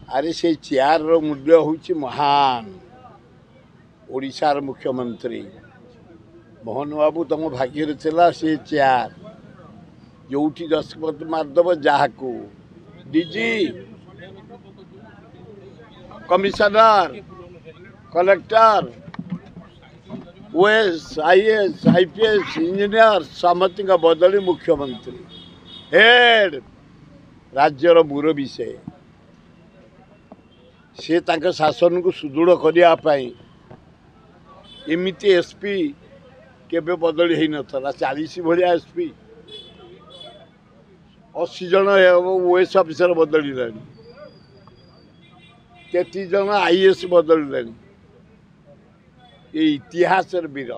अरे से चेयर मूल्य हूँ महान ओडिशार मुख्यमंत्री मोहन बाबू तुम भाग्य चला से चेयर जो दस्तखत मारदेव जहाँ DG commissioner collector OS IAS IPS engineer समस्त बदली मुख्यमंत्री हेड राज्यर मुरबी से शासन को सुदृढ़ करने एमती एसपी केबे बदली हो नाला 40 भाया एसपी 80 जन ओएस ऑफिसर बदल केती जन आईएएस बदल ये इतिहास वीर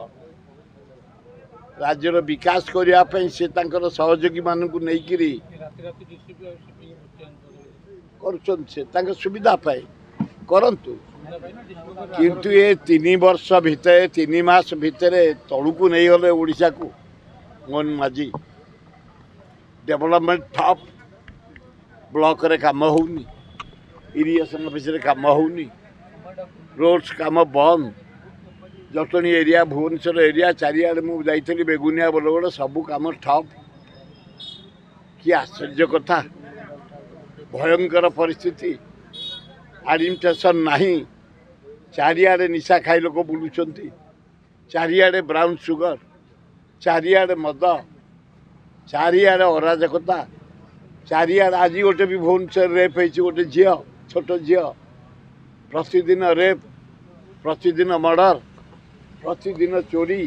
राज्यर विकास करने से सहयोगी मान कर सुविधा पाए करंतु किंतु ये 3 वर्ष भितर 3 मास भितर तलू को नहीं गले ओडिशा को मोहन माझी डेवलपमेंट ठप ब्लॉक रे काम होनी इरिगेशन ऑफिस रे काम होनी रोड्स काम बंद जटणी एरिया भुवनेश्वर एरिया चारिआडे मुझे जाइली बेगुनिया बरगड़ सबू कम ठप कि आश्चर्य कथा भयंकर परिस्थिति एडमिनिस्ट्रेशन नहीं चारिआडे निशा खाई लोक बुलूं चारिआडे ब्राउन सुगर चारिआडे मद चारिआडे अराजकता चारिआडे आज गोटे भी भुवनेश्वर रेप गोटे झी छोट झी प्रतिदिन रेप प्रतिदिन मर्डर प्रतिदिन चोरी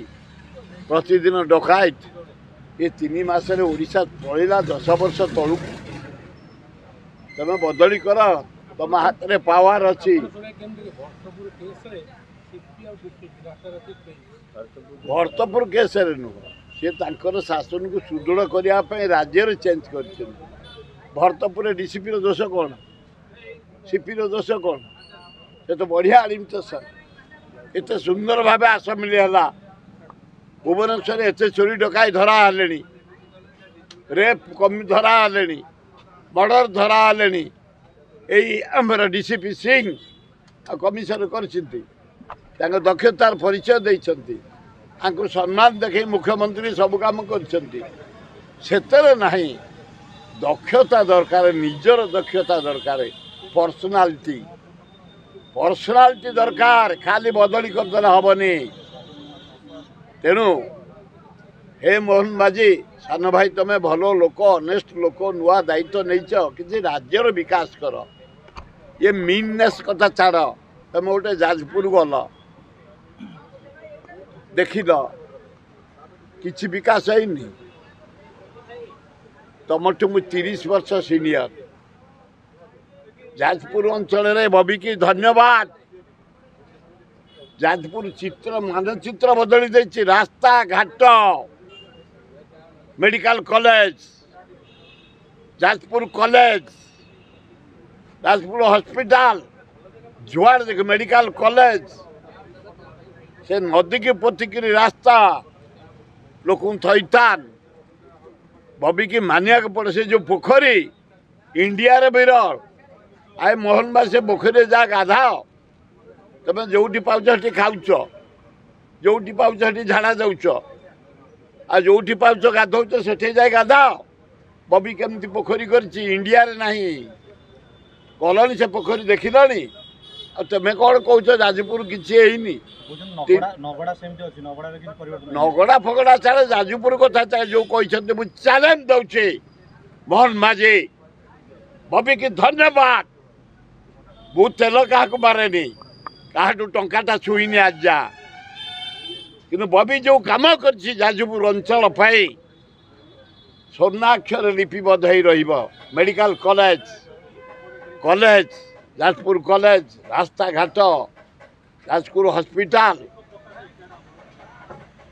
प्रतिदिन डकायत ये 3 मासरे ओडिशा पलैला 10 वर्ष तलू तमें बदली कर तुम हाथ में पावर अच्छी भरतपुर केस नुह सी शासन को सुदृढ़ करने राज्य चेंज कर भरतपुर डीसीपी दोष कौन सीपी दोष कौन से तो बढ़िया एडमिनिस्ट्रेशन एत सुंदर भाव आसम्बली है भुवनेश्वर एत चोरी डकाई धरा हेले रेप कमी धरा हेले मर्डर धरा हेले यही डीसीपी सिंह कमिशनर कर दक्षतार परिचय देते सम्मान देखे मुख्यमंत्री सब काम कर नहीं दक्षता दरकार निजर दक्षता दरकार पर्सनालिटी दरकार खाली बदली करदेले हेनी तेणु हे मोहन माझी सान भाई तुम्हें भल लोक अनेस्ट लोक नुआ दायित्व नहीं कि राज्यर विकास कर ये मीननेस कथा छाड़ तुम गोटे जाजपुर गल देखिल कि विकास है तुमठू मु 30 वर्ष सीनियर जाजपुर अंचल रे बबी की धन्यवाद जाजपुर चित्र मानचित्र बदली देछि रास्ता घाट मेडिकल कॉलेज जाजपुर हॉस्पिटल जुआड़ देख मेडिकल कॉलेज से नदी की पोतिकी रास्ता लोक थैतान बबी की मानिया पड़े से जो पोखरी इंडिया रे विरल आए मोहन बा से पोखरी जा गाधाओ तुम जो पाच खाऊच जो पाच झाड़ा जाऊच आ जो पाच गाधौच से जाए गाधाओ बबी केमती पोखरी कर इंडिया रे नहीं कलनी से पोखरी देखिलनी तुम्हें कौन कौच जाजपुर किसी नगड़ा फगड़ा छाड़े जाजपुर कथा जो कहते मुझे चैलेंज दौचे मोहन माझी बबी की धन्यवाद बहुत तेल क्या मारे क्या टाटा छुईनी आज जा कि बबी जो कम कर जाजपुर अंचल स्वर्णाक्षर लिपिबद्ध हो मेडिकल कॉलेज जाजपुर कॉलेज रास्ता घाट Jajpur hospital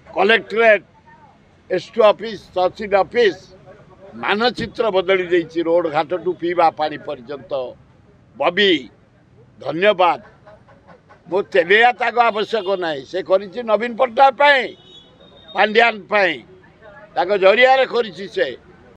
collectorate ST office tehsil office मानचित्र बदली देछि रोड घाट टू पीवा पानी पर्यंत बबी धन्यवाद मो तेलिया ताको आवश्यक नहीं से करिछि नवीन पट्टनायक पांड्यान जरिया से